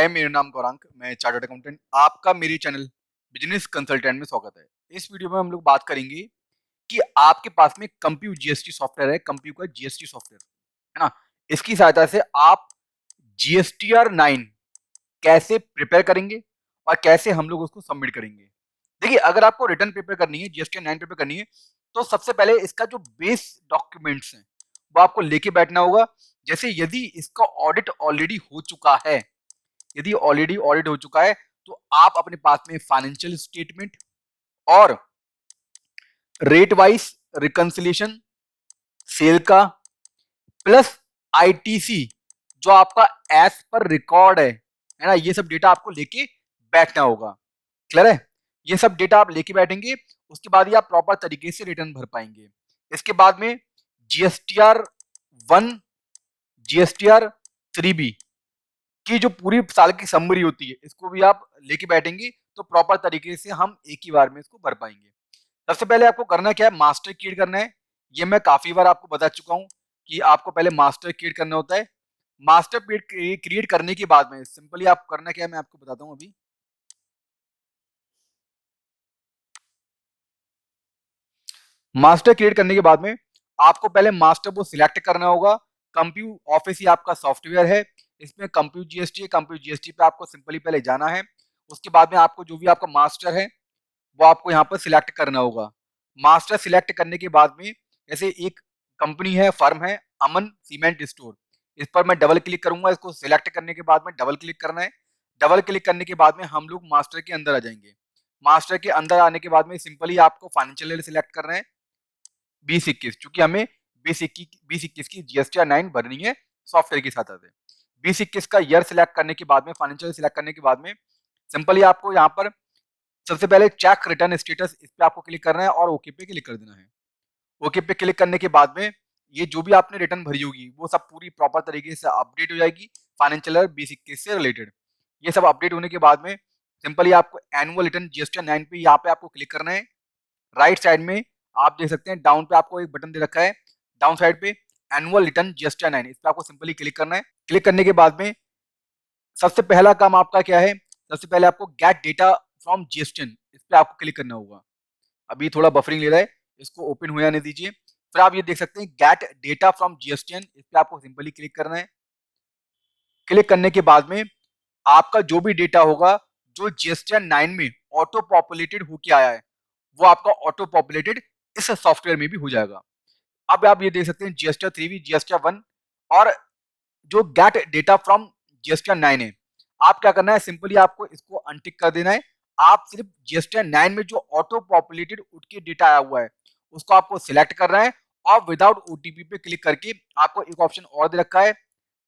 हाय, मेरा नाम गौरांग, मैं चार्टर्ड अकाउंटेंट। आपका मेरे चैनल बिजनेस कंसल्टेंट में स्वागत है। इस वीडियो में हम लोग बात करेंगे कि आपके पास में कंप्यू जीएसटी सॉफ्टवेयर है, कंप्यू का जीएसटी सॉफ्टवेयर है ना। इसकी सहायता से आप जीएसटीआर 9 कैसे प्रिपेयर करेंगे और कैसे हम लोग उसको सबमिट करेंगे। देखिए, अगर आपको रिटर्न प्रिपेयर करनी है, जीएसटीआर 9 प्रिपेयर करनी है, तो सबसे पहले इसका जो बेस डॉक्यूमेंट्स हैं वो आपको लेके बैठना होगा। जैसे यदि इसका ऑडिट ऑलरेडी हो चुका है, यदि ऑलरेडी ऑडिट हो चुका है, तो आप अपने पास में फाइनेंशियल स्टेटमेंट और रेट वाइज रिकंसिलिएशन सेल का प्लस आईटीसी जो आपका एज पर रिकॉर्ड है ना, ये सब डेटा आपको लेके बैठना होगा। क्लियर है? ये सब डेटा आप लेके बैठेंगे, उसके बाद ही आप प्रॉपर तरीके से रिटर्न भर पाएंगे। इसके बाद में जीएसटीआर 1, जीएसटीआर 3B की जो पूरी साल की समरी होती है, इसको भी आप लेके बैठेंगे तो प्रॉपर तरीके से हम एक ही बार में इसको भर पाएंगे। सबसे पहले आपको करना क्या है, मास्टर क्रिएट करना है। ये मैं काफी बार आपको बता चुका हूं कि आपको पहले मास्टर क्रिएट करना होता है। मास्टर क्रिएट करने के बाद में सिंपली आपको करना क्या है, मैं आपको बताता हूं अभी। मास्टर क्रिएट करने के बाद में आपको पहले मास्टर को सिलेक्ट करना होगा। कंप्यू ऑफिस ही आपका सॉफ्टवेयर है, इसमें कंप्यू जीएसटी है। कंप्यू जीएसटी पे आपको सिंपली पहले जाना है। उसके बाद में आपको जो भी आपका मास्टर है वो आपको यहाँ पर सिलेक्ट करना होगा। मास्टर सिलेक्ट करने के बाद में जैसे एक कंपनी है, फर्म है, अमन सीमेंट स्टोर, इस पर मैं डबल क्लिक करूंगा। इसको सिलेक्ट करने के बाद में डबल क्लिक करना है। डबल क्लिक करने के बाद में हम लोग मास्टर के अंदर आ जाएंगे। मास्टर के अंदर आने के बाद में सिंपली आपको फाइनेंशियल ईयर सिलेक्ट करना है 2021, क्योंकि हमें 2021 की जीएसटी 9 भरनी है सॉफ्टवेयर के साथ साथ। 2021 का ईयर सिलेक्ट करने के बाद में, फाइनेंशियल सिलेक्ट करने के बाद में सिंपली आपको यहाँ पर सबसे पहले चेक रिटर्न स्टेटस, इस पे आपको क्लिक करना है और ओके पे क्लिक कर देना है। ओके पे क्लिक करने के बाद में ये जो भी आपने रिटर्न भरी होगी वो सब पूरी प्रॉपर तरीके से अपडेट हो जाएगी फाइनेंशियल ईयर 2021 से रिलेटेड। ये सब अपडेट होने के बाद में सिंपली आपको एनुअल रिटर्न जीएसटी 9 पे यहाँ पे आपको क्लिक करना है। राइट साइड में आप देख सकते हैं डाउन पे आपको एक बटन दे रखा है, डाउन साइड पे एनुअल रिटर्न जीएसटी 9, इस पे आपको सिंपली क्लिक करना है। क्लिक करने के बाद में सबसे पहला काम आपका क्या है, सबसे पहले आपको गेट डेटा फ्रॉम जीएसटीएन, इस पे आपको क्लिक करना होगा। अभी थोड़ा बफरिंग ले रहा है, इसको ओपन हो जाने दीजिए। फिर आप ये देख सकते हैं गेट डेटा फ्रॉम जीएसटीएन, इस पे आपको सिंपली क्लिक करना है। क्लिक करने के बाद में आपका जो भी डेटा होगा जो जीएसटीएन 9 में ऑटो पॉपुलेटेड होके आया है, वो आपका ऑटो पॉपुलेटेड इस सॉफ्टवेयर में भी हो जाएगा। अब आप ये देख सकते हैं जीएसटीआर 3B, जीएसटीआर 1 और जो गेट डेटा फ्रॉम जीएसटीआर 9 है। आप क्या करना है, सिंपली आपको इसको अनटिक कर देना है। आप सिर्फ जीएसटीआर 9 में जो ऑटो पॉपुलेटेड उठ के डेटा आया हुआ है उसको आपको सिलेक्ट करना है और विदाउट ओटीपी पे क्लिक करके आपको एक ऑप्शन और दे रखा है,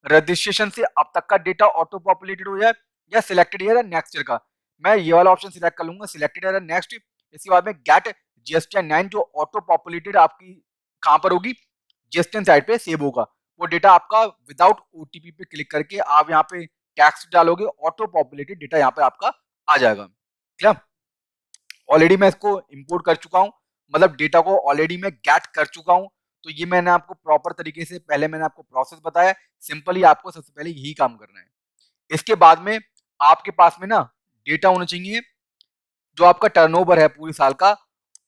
रजिस्ट्रेशन से अब तक का डेटा ऑटो पॉपुलेटेड हो जाए या सिलेक्टेड ईयर नेक्स्ट ईयर का। मैं ये वाला ऑप्शन सिलेक्ट कर लूंगा, सिलेक्टेड ईयर नेक्स्ट। इसके बाद में गेट जीएसटीआर 9 जो ऑटो पॉपुलेटेड आपकी कहां पर होगी, जीएसटीएन साइड पे सेव होगा। वो डेटा आपका विदाउट ओटीपी पे क्लिक करके आप यहाँ पे टैक्स डालोगे, ऑटो पॉपुलेटेड डेटा यहाँ पे आपका आ जाएगा। क्लियर? ऑलरेडी मैं इसको इंपोर्ट कर चुका हूँ, मतलब डेटा को ऑलरेडी मैं गेट कर चुका हूँ। तो ये मैंने आपको प्रॉपर तरीके से पहले मैंने आपको प्रोसेस बताया। सिंपली आपको सबसे पहले यही काम करना है। इसके बाद में आपके पास में ना डेटा होना चाहिए जो आपका टर्नओवर है पूरे साल का,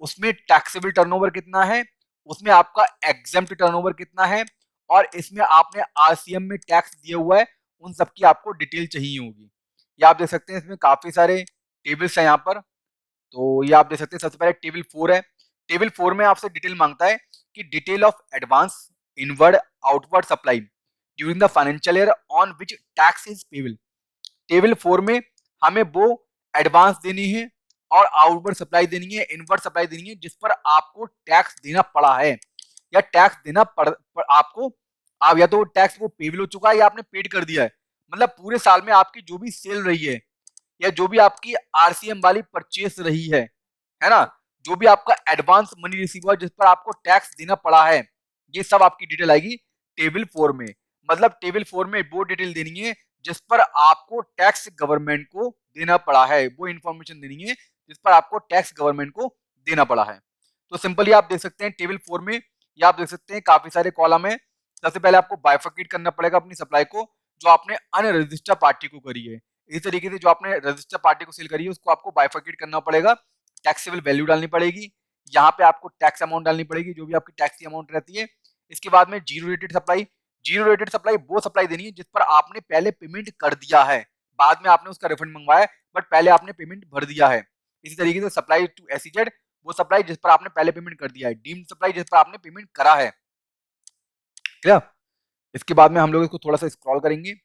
उसमें टैक्सेबल टर्नओवर कितना है, उसमें आपका एग्जेम्प्ट टर्नओवर कितना है और इसमें आपने आरसीएम में टैक्स दिया हुआ है, उन सब की आपको डिटेल चाहिए होगी। ये आप देख सकते हैं, इसमें काफी सारे टेबल्स हैं यहाँ पर। तो ये आप देख सकते हैं, सबसे पहले टेबल 4 है। टेबल 4 में आपसे डिटेल मांगता है कि detail of advance inward outward supply during the financial year on which tax is payable. Table 4 में हमें वो एडवांस देनी है और आउटवर्ड सप्लाई देनी है, इनवर्ड सप्लाई देनी है जिस पर आपको टैक्स देना पड़ा है या टैक्स देना आपको। आप या तो टैक्स वो पेबल हो चुका है या आपने पेड कर दिया है, मतलब पूरे साल में आपकी जो भी सेल रही है या जो भी आपकी आरसीएम वाली परचेस रही है ना, जो भी आपका एडवांस मनी रिसीव हुआ जिस पर आपको टैक्स देना पड़ा है, ये सब आपकी डिटेल आएगी टेबल 4 में। मतलब टेबल 4 में वो डिटेल देनी है जिस पर आपको टैक्स गवर्नमेंट को देना पड़ा है, वो इंफॉर्मेशन देनी है जिस पर आपको टैक्स गवर्नमेंट को देना पड़ा है। तो सिंपली आप देख सकते हैं टेबल 4 में ये आप देख सकते हैं काफी सारे कॉलम है। सबसे पहले आपको बाइफरकेट करना पड़ेगा अपनी सप्लाई को जो आपने अनरजिस्टर्ड पार्टी को करी है। इसी तरीके से जो आपने रजिस्टर पार्टी को सेल करी है उसको आपको बाइफरकेट करना पड़ेगा, टैक्सेबल वैल्यू डालनी पड़ेगी, यहाँ पे आपको टैक्स अमाउंट डालनी पड़ेगी जो भी आपकी टैक्स की अमाउंट रहती है। इसके बाद में zero rated supply, zero rated supply वो सप्लाई देनी है जिस पर आपने पहले पेमेंट कर दिया है, बाद में आपने उसका रिफंड मंगवाया बट पहले आपने पेमेंट भर दिया है। इसी तरीके से सप्लाई टू एसईजेड वो सप्लाई जिस पर आपने पहले पेमेंट कर दिया है, डीम्ड सप्लाई जिस पर आपने पेमेंट करा है। क्या इसके बाद में हम लोग इसको थोड़ा सा स्क्रॉल करेंगे,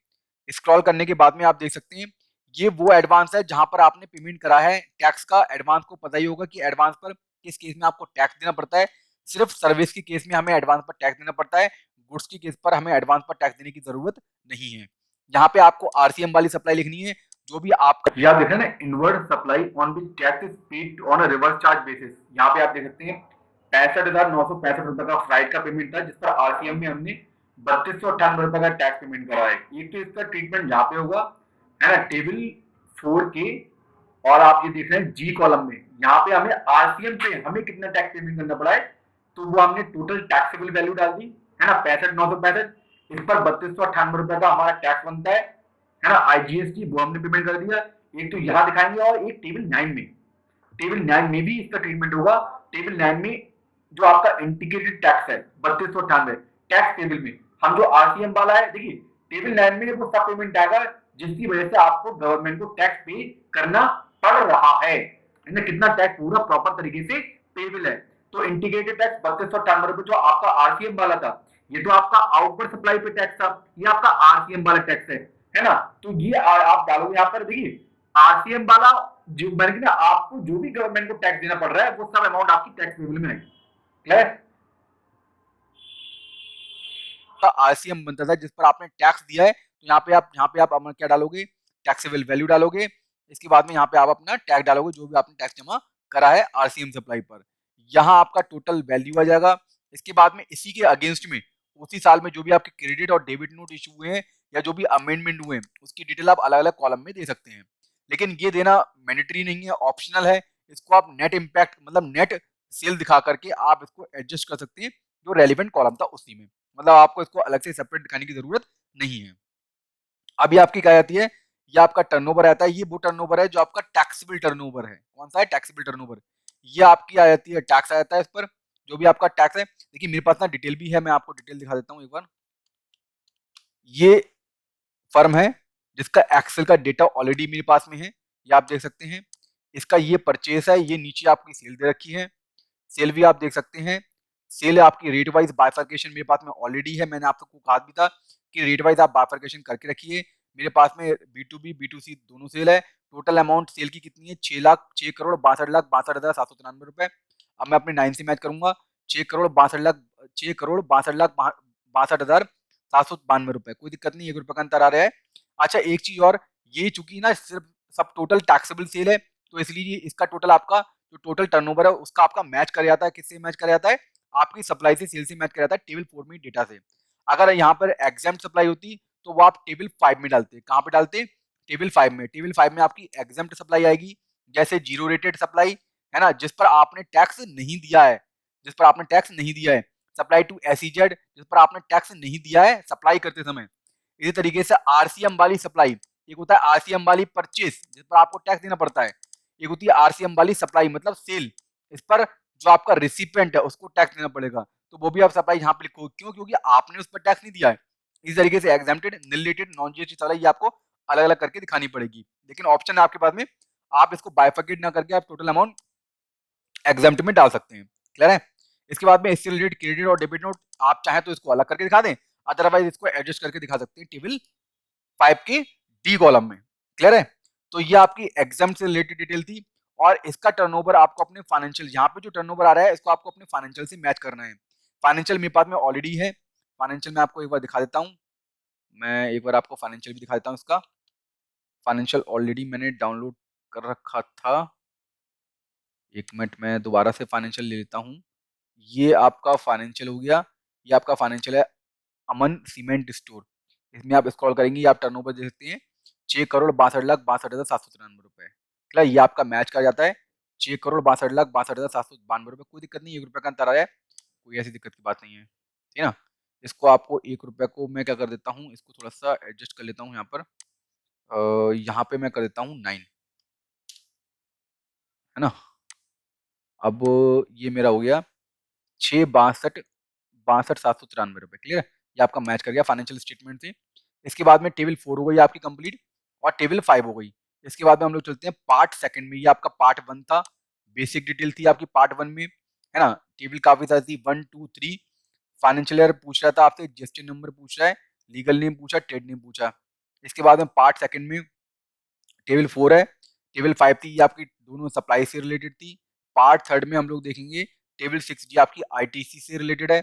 स्क्रॉल करने के बाद में आप देख सकते हैं ये वो एडवांस है जहां पर आपने पेमेंट करा है टैक्स का। एडवांस को पता ही होगा कि एडवांस पर किस केस में आपको टैक्स देना पड़ता है, सिर्फ सर्विस के केस में हमें एडवांस पर टैक्स देना पड़ता है, गुड्स की केस पर हमें एडवांस पर टैक्स देने की जरूरत नहीं है। यहाँ पे आपको आरसीएम वाली सप्लाई लिखनी है जो भी आपका, ये आप देख रहे हैं ना, inward supply on which tax is paid on a reverse charge basis. यहाँ पे आप देख सकते हैं 65,965 रुपए का फ्लाइट का पेमेंट था जिस पर आरसीएम में हमने 3298 रुपए का टैक्स पेमेंट करा है। एक तो इसका ट्रीटमेंट यहाँ पे होगा, है ना, टेबल 4 के, और आप ये देख रहे हैं जी कॉलम में, यहाँ पे हमें आरसीएम पे हमें कितना टैक्स पेमेंट करना पड़ा है, तो वो हमने टोटल टैक्सेबल वैल्यू डाल दी, है ना, 65,965, इस पर 3298 रुपए का हमारा टैक्स बनता है ना, आईजीएसटी वो हमने पेमेंट कर दिया। एक तो यहाँ दिखाएंगे और एक टेबल 9 में, टेबल 9 में भी इसका ट्रीटमेंट होगा। टेबल 9 में जो आपका इंटीग्रेटेड टैक्स है 3298 टैक्स टेबल में हम जो आरसीएम वाला है, देखिए टेबल 9 में वो सब पेमेंट आएगा जिसकी वजह से आपको गवर्नमेंट को टैक्स पे करना पड़ रहा है ना, कितना टैक्स पूरा प्रॉपर तरीके से पेबल है। तो इंटीग्रेटेड टैक्स 3298 जो आपका आरसीएम वाला था, ये तो आपका आउटवर्ड सप्लाई पे टैक्स था, ये आपका आरसीएम वाला टैक्स है ना। तो ये आप डालोगे यहाँ पर, देखिए आरसीएम वाला जो मैंने ना, आपको जो भी गवर्नमेंट को टैक्स देना पड़ रहा है वो सब अमाउंट आपकी टैक्स पेबल में आएगी। क्लियर? आरसीएम बनता था जिस पर आपने टैक्स दिया है, तो यहाँ पे आप अपना क्या डालोगे, टैक्सेबल वैल्यू डालोगे। इसके बाद में यहाँ पे आप अपना टैक्स डालोगे जो भी आपने टैक्स जमा करा है आरसीएम सप्लाई पर, यहाँ आपका टोटल वैल्यू आ जाएगा। इसके बाद में इसी के अगेंस्ट में उसी साल में जो भी आपके क्रेडिट और डेबिट नोट इशू हुए हैं या जो भी अमेंडमेंट हुए हैं उसकी डिटेल आप अलग अलग कॉलम में दे सकते हैं, लेकिन ये देना मैंडेटरी नहीं है, ऑप्शनल है। इसको आप नेट इम्पैक्ट मतलब नेट सेल दिखा करके आप इसको एडजस्ट कर सकते हैं जो रेलिवेंट कॉलम था उसी में, मतलब आपको इसको अलग से सेपरेट दिखाने की जरूरत नहीं है। अभी आपकी क्या आती है, ये आपका टर्नओवर आता है, ये वो टर्नओवर है जो आपका टैक्सेबल टर्नओवर है। कौन सा है? Taxable turnover. ये आपकी आ जाती है, टैक्स आ जाता है इस पर जो भी आपका टैक्स है। देखिए मेरे पास ना डिटेल भी है, मैं आपको डिटेल दिखा देता हूँ एक बार। ये फर्म है जिसका एक्सेल का डेटा ऑलरेडी मेरे पास में है, ये आप देख सकते हैं। इसका ये परचेस है, ये नीचे आपकी सेल दे रखी है, सेल भी आप देख सकते हैं। सेल आपकी रेट वाइज बाइफर्केशन मेरे पास में ऑलरेडी है, मैंने आपको कहा भी था कि रेट वाइज आप बाइफर्केशन करके रखिए। मेरे पास में B2B B2C दोनों सेल है। टोटल अमाउंट सेल की कितनी है, 6,62,62,62,63 रुपए। अब मैं अपने 9 से मैच करूंगा, 6,62,62,62,62,हजार 792 रुपए, कोई दिक्कत नहीं, 1 रुपए का अंतर आ रहा है। अच्छा एक चीज और, ये चूंकि ना सिर्फ सब टोटल टैक्सेबल सेल है तो इसलिए इसका टोटल आपका जो टोटल टर्नओवर है उसका आपका मैच कर जाता है, किससे मैच कर जाता है, आपकी सप्लाई से सेल से मैच कर जाता है टेबल 4 में डेटा से। अगर यहाँ पर एग्जाम सप्लाई होती तो वो आप टेबल 5 में डालते, कहाँ पे डालते, टेबल 5 में। टेबल 5 में आपकी एग्जाम सप्लाई आएगी, जैसे जीरो रेटेड सप्लाई है ना, जिस पर आपने टैक्स नहीं दिया है, जिस पर आपने टैक्स नहीं दिया है। सप्लाई टू एसईजेड जिस पर आपने टैक्स नहीं दिया है सप्लाई करते समय। इसी तरीके से आरसीएम वाली सप्लाई, एक होता है आरसीएम वाली परचेस जिस पर आपको टैक्स देना पड़ता है, एक होती है आरसीएम वाली सप्लाई मतलब सेल, इस पर जो आपका रिसिपेंट है उसको टैक्स देना पड़ेगा, तो वो भी आप सप्लाई यहाँ पे लिखो, क्यों, क्योंकि आपने उस पर टैक्स नहीं दिया है। इस तरीके से एग्जाम्प्टेड, निल रेटेड, नॉन जीएसटी सप्लाई ये आपको अलग अलग करके दिखानी पड़ेगी, लेकिन ऑप्शन है आपके पास में, आप इसको बाइफर्केट ना करके आप टोटल अमाउंट एग्जाम्प्ट में डाल सकते हैं। क्लियर है? इसके बाद में इससे रिलेटेड क्रेडिट और डेबिट नोट आप चाहे तो इसको अलग करके दिखा दें, अदरवाइज इसको एडजस्ट करके दिखा सकते हैं टेबल 5 के डी कॉलम में। क्लियर है? तो ये आपकी एग्जाम से रिलेटेड डिटेल थी, और इसका टर्नओवर आपको अपने फाइनेंशियल, यहाँ पे जो टर्नओवर आ रहा है इसको आपको अपने फाइनेंशियल से मैच करना है। फाइनेंशियल मेरे पास में ऑलरेडी है, फाइनेंशियल मैं आपको एक बार दिखा देता हूँ, मैं एक बार आपको फाइनेंशियल भी दिखा देता हूँ इसका। फाइनेंशियल ऑलरेडी मैंने डाउनलोड कर रखा था, एक मिनट में दोबारा से फाइनेंशियल ले लेता हूँ। ये आपका फाइनेंशियल हो गया, ये आपका फाइनेंशियल है अमन सीमेंट स्टोर। इसमें आप स्क्रॉल करेंगे आप टर्नओवर देख सकते हैं 6,62,62,793 रुपए। क्या ये आपका मैच कर जाता है, 6,62,62,792 रुपए, कोई दिक्कत नहीं, 1 रुपए का अंतर आया है, कोई ऐसी दिक्कत की बात नहीं है, ठीक है ना। इसको आपको 1 रुपए को मैं क्या कर देता हूँ, इसको थोड़ा सा एडजस्ट कर लेता हूँ यहाँ पर, यहाँ पे मैं कर देता हूँ 9, है ना। अब ये मेरा हो गया 6 62 62 793 रुपए, क्लियर। ये आपका मैच कर गया फाइनेंशियल स्टेटमेंट से। इसके बाद में टेबल 4 हो गई आपकी कंप्लीट, और टेबल 5 हो गई। इसके बाद में हम लोग चलते हैं पार्ट सेकंड में। ये आपका पार्ट 1 था, बेसिक डिटेल थी आपकी पार्ट 1 में, है ना। टेबल काफी सारी थी, 1 2 3। फाइनेंशियल ईयर पूछ रहा था आपसे, जीएसटी नंबर पूछ रहा है, लीगल नेम पूछा, ट्रेड नेम पूछा। इसके बाद में पार्ट सेकंड में टेबल 4 है, टेबल 5 थी, ये आपकी दोनों सप्लाई से रिलेटेड थी। पार्ट थर्ड में हम लोग देखेंगे टेबल 6, ये आपकी आईटीसी से रिलेटेड है।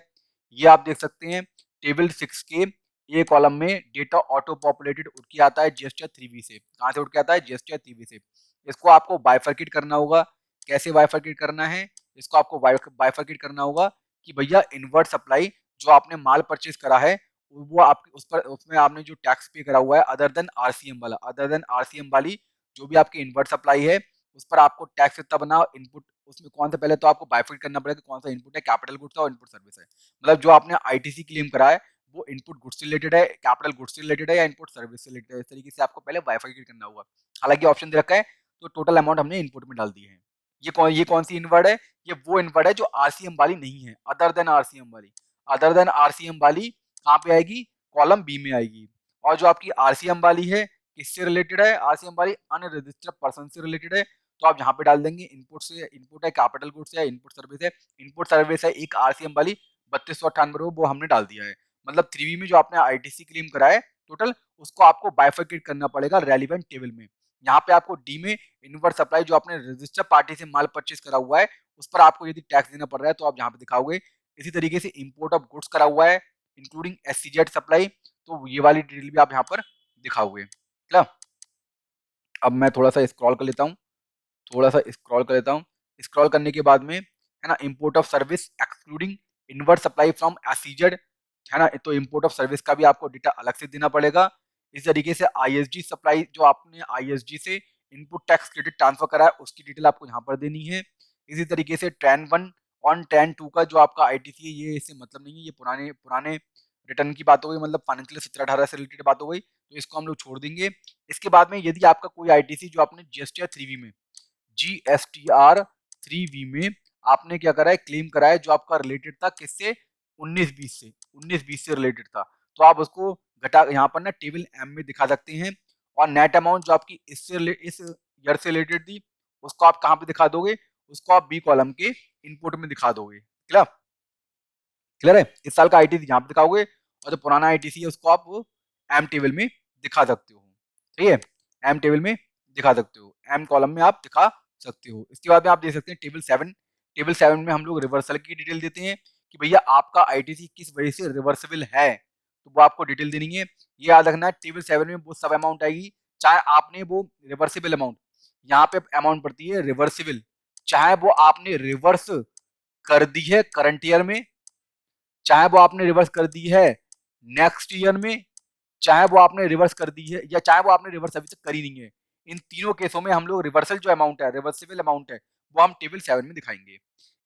ये आप देख सकते हैं टेबल 6 के ए कॉलम में डेटा ऑटो पॉपुलेटेड उठ के आता है जीएसटी 3बी से। कहां से उठ के आता है? जीएसटी 3बी से। इसको आपको बाइफरकेट करना होगा। कैसे बाइफरकेट करना है? इसको आपको बाइफरकेट करना होगा कि भैया इनवर्ट सप्लाई जो आपने माल परचेज करा है, वो आप उस पर उसमें आपने जो टैक्स पे करा हुआ है अदर देन आरसीएम वाला, अदर देन आरसीएम वाली जो भी आपकी इनवर्ट सप्लाई है, उस पर आपको टैक्स कितना बना। इनपुट उसमें कौन सा, पहले तो आपको बाइफरकेट करना पड़ेगा कौन सा इनपुट है, कैपिटल गुड्स और इनपुट सर्विस है। मतलब जो आपने आईटीसी क्लेम करा है वो इनपुट गुड्स से रिलेटेड है, कैपिटल गुड्स से रिलेटेड है, या इनपुट सर्विस से रिलेटेड है। इस तरीके से आपको पहले बाइफरकेट करना होगा। हालांकि ऑप्शन दे रखा है तो टोटल अमाउंट हमने इनपुट में डाल दी है। ये कौन सी इनवर्ड है? ये वो इनवर्ड है जो आरसीएम वाली नहीं है, अदर देन आरसीएम वाली। अदर देन आरसीएम वाली कहाँ पे आएगी? कॉलम बी में आएगी। और जो आपकी आरसीएम वाली है किससे रिलेटेड है? आरसीएम वाली अनरजिस्टर्ड पर्सन से रिलेटेड है। तो आप यहाँ पे डाल देंगे इनपुट से, इनपुट है कैपिटल गुड्स या इनपुट सर्विस है। इनपुट सर्विस है एक आरसीएम वाली 3298, वो हमने डाल दिया है। मतलब 3बी में जो आपने आईटीसी क्लेम करा है टोटल, उसको आपको बाइफरकेट करना पड़ेगा रेलिवेंट टेबल में। यहाँ पे आपको डी में इनवर्ट सप्लाई जो आपने रजिस्टर पार्टी से माल परचेज करा हुआ है उस पर आपको यदि टैक्स देना पड़ रहा है तो आप यहाँ पे दिखाओगे। इसी तरीके से इंपोर्ट ऑफ गुड्स करा हुआ है इंक्लूडिंग एससीजेड सप्लाई, तो ये वाली डिटेल भी आप यहाँ पर दिखाओगे। क्या? अब मैं थोड़ा सा स्क्रॉल कर लेता हूँ, थोड़ा सा स्क्रॉल कर लेता हूँ। स्क्रॉल करने के बाद में, है ना, import of service excluding inward supply from SCZ, है ना, तो इंपोर्ट ऑफ सर्विस का भी आपको डेटा अलग से देना पड़ेगा। इस तरीके से आईएसडी सप्लाई जो आपने आईएसडी से इनपुट टैक्स क्रेडिट ट्रांसफर करा है उसकी डिटेल आपको यहाँ पर देनी है। इसी तरीके से ट्रेन 1 ऑन ट्रेन 2 का जो आपका आईटीसी है ये इससे मतलब नहीं है, ये पुराने पुराने रिटर्न की बात हो गई, मतलब फाइनेंशियल 17-18 से रिलेटेड बात हो गई, तो इसको हम लोग छोड़ देंगे। इसके बाद में यदि आपका कोई आईटीसी जो आपने जीएसटी 3बी में, जीएसटीआर 3बी में आपने क्या करा है, क्लेम करा है, जो आपका रिलेटेड था किससे? 19-20 से, 19-20 से रिलेटेड था, तो आप उसको घटा यहाँ पर ना टेबल एम में दिखा सकते हैं। और नेट अमाउंट जो आपकी इस ईयर से रिलेटेड थी उसको आप कहाँ पे दिखा दोगे? उसको आप बी कॉलम के इनपुट में दिखा दोगे। क्लियर? क्लियर है? इस साल का आईटीसी यहाँ पे दिखाओगे और जो पुराना आईटीसी है उसको आप एम टेबल में दिखा सकते हो। ठीक है? एम टेबल में दिखा सकते हो, एम कॉलम में आप दिखा सकते हो। इसके बाद में आप देख सकते हैं टेबल 7। टेबल 7 में हम लोग रिवर्सल की डिटेल देते हैं कि भैया आपका आईटीसी किस वजह से रिवर्सिबल है, तो वो आपको डिटेल देनी है। ये याद रखना है टेबल 7 में वो सब अमाउंट आएगी, चाहे आपने वो रिवर्सिबल अमाउंट, यहाँ पे अमाउंट पड़ती है रिवर्सिबल, चाहे वो आपने रिवर्स कर दी है करंट ईयर में, चाहे वो आपने रिवर्स कर दी है नेक्स्ट ईयर में, चाहे वो आपने रिवर्स कर दी है या चाहे वो आपने रिवर्स अभी तक करी नहीं है। इन तीनों केसों में हम लोग रिवर्सल जो अमाउंट है, रिवर्सिबल अमाउंट है, वो हम टेबल 7 में दिखाएंगे।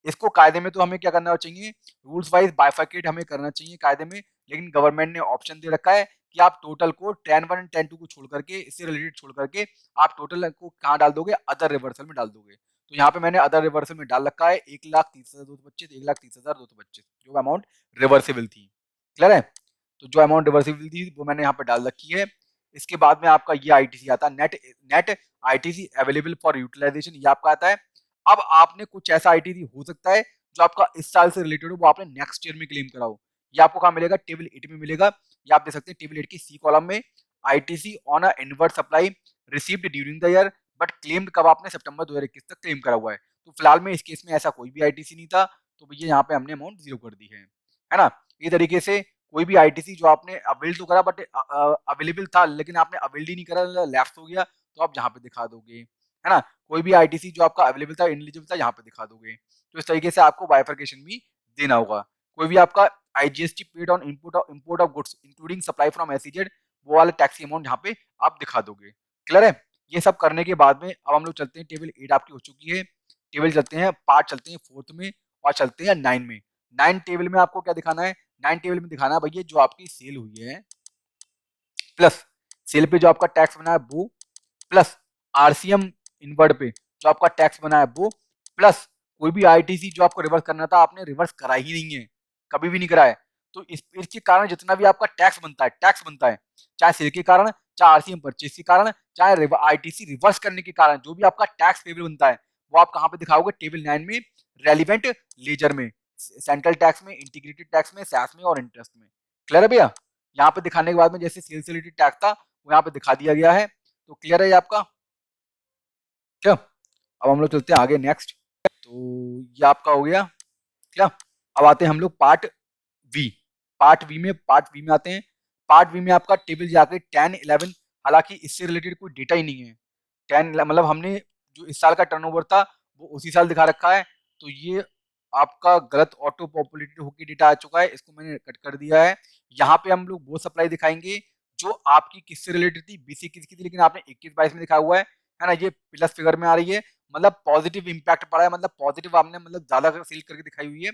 इसको कायदे में तो हमें क्या करना चाहिए, रूल्स वाइज बाइफरकेट हमें करना चाहिए कायदे में, लेकिन गवर्नमेंट ने ऑप्शन दे रखा है कि आप टोटल को टेन 1 टेन 2 को छोड़ करके, इससे रिलेटेड छोड़ करके आप टोटल को कहाँ डाल दोगे? अदर रिवर्सल में डाल दोगे। तो यहाँ पे मैंने अदर रिवर्सल में डाल रखा है 1,30,225, 1,30,225 जो अमाउंट रिवर्सिबल थी। क्लियर है? तो जो अमाउंट रिवर्सिबल थी वो मैंने यहाँ पे डाल रखी है। इसके बाद में आपका ये आईटीसी आता है, net net ITC available for utilisation, ये आपका आता है। अब आपने कुछ ऐसा आईटीसी हो सकता है जो आपका इस साल से रिलेटेड हो, वो आपने नेक्स्ट ईयर में क्लेम करा हो। ये आपको कहाँ मिलेगा? टेबल 8 में मिलेगा। ये आप देख सकते हैं टेबल 8 की सी कॉलम में, ITC on a inward supply received during the year but claimed कब आपने? सितंबर 2021 तक क्लेम करा हुआ है। तो फिलहाल में इस केस में ऐसा कोई भी आईटीसी नहीं था, तो भैया यहाँ पे हमने अमाउंट जीरो कर दी है ना। ये तरीके से कोई भी आईटीसी जो आपने अवेल तो करा बट अवेलेबल था लेकिन आपने अवेल्ड ही नहीं करा, लैप्स हो गया, तो आप यहाँ पे दिखा दोगे, है ना। कोई भी आईटीसी जो आपका अवेलेबल था, इनएलिजिबल था, यहाँ पे दिखा दोगे। तो इस तरीके से आपको बाइफरकेशन भी देना होगा। कोई भी आपका IGST paid on import of goods including supply from SEZ, वो वाले टैक्स अमाउंट यहाँ पे आप दिखा दोगे। क्लियर है? ये सब करने के बाद में अब हम लोग चलते हैं, टेबल 8 आपकी हो चुकी है, टेबल चलते हैं पार्ट, चलते हैं 4th में और चलते हैं 9 में। 9 टेबल में आपको क्या दिखाना है? 9 टेबल में दिखाना है भैया जो आपकी सेल हुई है प्लस सेल पे जो आपका टैक्स बना है वो, प्लस आरसीएम इनवर्ड पे जो आपका टैक्स बना है वो, प्लस कोई भी आईटीसी जो आपको रिवर्स करना था आपने रिवर्स करा ही नहीं है, कभी भी नहीं करा है। तो इसके कारण जितना भी आपका टैक्स बनता है, चाहे सेल के कारण, चाहे आरसीएम परचेज के कारण, चाहे आईटीसी रिवर्स करने के कारण, जो भी आपका टैक्स पेबल बनता है वो आप कहाँ पे दिखाओगे, टेबल 9 में, रेलिवेंट लेजर में, सेंट्रल टैक्स में, इंटीग्रेटेड टैक्स में, सैस में और इंटरेस्ट में। क्लियर है भैया? यहाँ पे दिखाने के बाद में जैसे सेल्स रिलेटेड टैक्स था वो यहाँ पे दिखा दिया गया है। तो क्लियर है ये आपका? क्या, अब हम लोग चलते हैं आगे नेक्स्ट। तो ये आपका हो गया क्या। अब आते हैं हम लोग वी पार्ट वी में आते हैं। पार्ट वी में आपका टेबल जाके 10-11, हालांकि इससे रिलेटेड कोई डेटा ही नहीं है। 10 मतलब हमने जो इस साल का टर्नओवर था वो उसी साल दिखा रखा है, तो ये आपका गलत ऑटो पॉपुलेटेड होकर डेटा आ चुका है, इसको मैंने कट कर दिया है। यहाँ पे हम लोग वो सप्लाई दिखाएंगे जो आपकी किससे रिलेटेड थी, 20-21 की थी, लेकिन आपने 21-22 में दिखा हुआ है ना, ये प्लस फिगर में आ रही है, मतलब पॉजिटिव इंपैक्ट पड़ा है, मतलब पॉजिटिव आपने मतलब ज्यादा सेल करके दिखाई हुई है।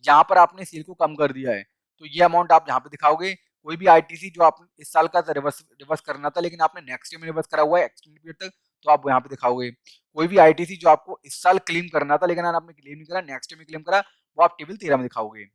यहाँ पर आपने सेल को कम कर दिया है, तो ये अमाउंट आप यहाँ पे दिखाओगे। कोई भी आईटीसी जो आप इस साल का रिवर्स करना था लेकिन आपने नेक्स्ट ईयर में रिवर्स करा हुआ है एक्सटेंडेड पीरियड तक, तो आप यहाँ पे दिखाओगे। कोई भी आईटीसी जो आपको इस साल क्लेम करना था लेकिन आपने क्लेम नहीं करा, नेक्स्ट ईयर में क्लेम करा, वो आप टेबल 13 में दिखाओगे।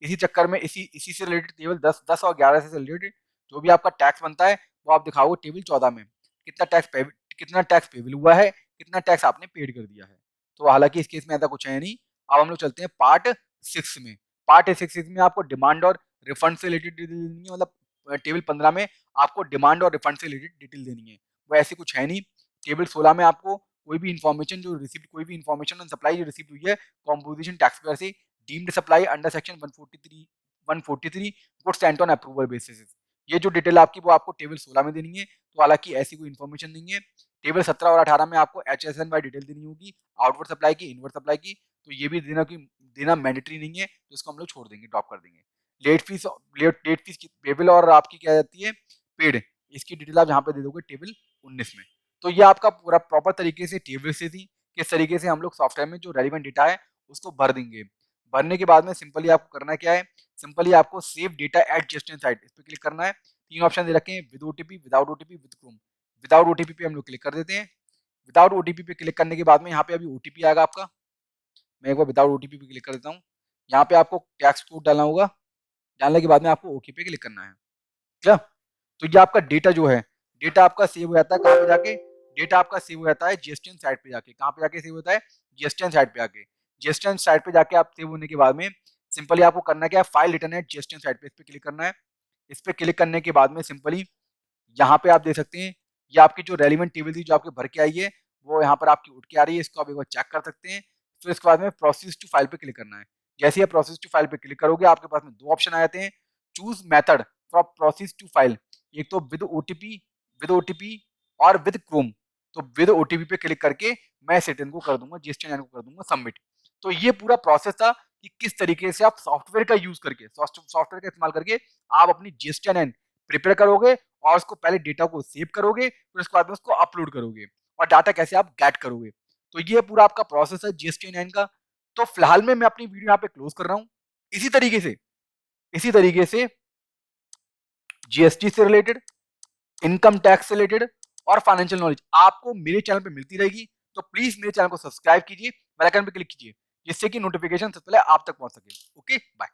इसी चक्कर में इसी से रिलेटेड टेबल 10 और 11 से रिलेटेड जो भी आपका टैक्स बनता है वो आप दिखाओगे टेबल 14 में, कितना टैक्स पेबल हुआ है, कितना टैक्स आपने पेड कर दिया है। तो हालांकि इस केस में ऐसा कुछ है नहीं। अब हम लोग चलते हैं पार्ट 6 में। पार्ट 6 में आपको डिमांड और रिफंड से रिलेटेड डिटेल देनी है, मतलब टेबल 15 में आपको डिमांड और रिफंड से रिलेटेड डिटेल देनी है, वो ऐसी कुछ है नहीं। टेबल 16 में आपको कोई भी इंफॉर्मेशन जो रिसीव, कोई भी इंफॉर्मेशन ऑन सप्लाई जो रिसीव हुई है कॉम्पोजिशन टैक्स पेयर से, deemed supply under section 143 goods Saint on approval basis, ये जो डिटेल आपकी वो आपको टेबल 16 में देनी है। तो हालांकि ऐसी कोई इन्फॉर्मेशन नहीं है। टेबल 17 और 18 में आपको एचएसएन बाय डिटेल देनी होगी, आउटवर्ड सप्लाई की, इनवर्ड सप्लाई की, तो ये भी देना मैंडेटरी नहीं है, तो इसको हम लोग छोड़ देंगे, ड्रॉप कर देंगे। लेट फीस की पेबल और आपकी क्या जाती है पेड, इसकी डिटेल आप यहाँ पे दे दोगे टेबल 19 में। तो ये आपका पूरा प्रॉपर तरीके से टेबल से थी, किस तरीके से हम लोग सॉफ्टवेयर में जो रेलिवेंट डेटा है उसको भर देंगे। भरने के बाद में सिंपली आपको करना क्या है, सिंपली आपको सेव डेटा एट जेस्टियन साइट, इस पर क्लिक करना है। 3 ऑप्शन दे रखे हैं, with OTP, without OTP, with Chrome. Without OTP पे हम लोग क्लिक कर देते हैं। विदाउट ओटीपी पे क्लिक करने के बाद में यहाँ पे अभी ओटीपी आएगा आपका, मैं एक बार विदाउट ओटीपी पे क्लिक कर देता हूँ। यहाँ पे आपको टैक्स कोड डालना होगा, डालने के बाद में आपको ओके पे क्लिक करना है। क्या, तो ये आपका डेटा जो है, डेटा आपका सेव हो जाता है कहाँ पे जाके, डेटा आपका सेव हो जाता है जीएसटीएन साइट पे जाके। कहाँ पे जाके सेव होता है, जीएसटीएन साइट पे जाके। जीएसटीएन साइट पे जाके आप सेव होने के बाद में सिंपली आपको करना क्या है, file return at GSTN site पे, इस पे क्लिक करना है। इस पे क्लिक करने के बाद में सिंपली यहाँ पे आप देख सकते हैं, ये आपकी जो रेलिवेंट टेबल थी जो आपके भर के आई है वो यहाँ पर आपकी उठ के आ रही है, इसको आप एक बार चेक कर सकते हैं। फिर इसके बाद में प्रोसेस टू फाइल पे क्लिक करना है। जैसे ही प्रोसेस टू फाइल पे क्लिक करोगे आपके पास में 2 ऑप्शन आ जाते हैं, choose method for process to file, एक तो विद ओटीपी और विद क्रोम। तो विद ओटीपी पे क्लिक करके मैं सेटिंग को कर दूंगा, जीएसटीएन को कर दूंगा सबमिट। तो ये पूरा प्रोसेस था कि किस तरीके से आप सॉफ्टवेयर का यूज करके, सॉफ्टवेयर का इस्तेमाल करके आप अपनी जीएसटीएन प्रिपेयर करोगे और उसको पहले डेटा को सेव करोगे, फिर उसके बाद में उसको अपलोड करोगे और डाटा कैसे आप गेट करोगे। तो ये पूरा आपका प्रोसेस है जीएसटी 9 का। तो फिलहाल में मैं अपनी वीडियो यहाँ पे क्लोज कर रहा हूँ। इसी तरीके से जीएसटी से रिलेटेड, इनकम टैक्स से रिलेटेड और फाइनेंशियल नॉलेज आपको मेरे चैनल पे मिलती रहेगी। तो प्लीज मेरे चैनल को सब्सक्राइब कीजिए, बेल आइकन पे क्लिक कीजिए, जिससे कि नोटिफिकेशन सबसे पहले आप तक पहुंच सके। Okay, bye.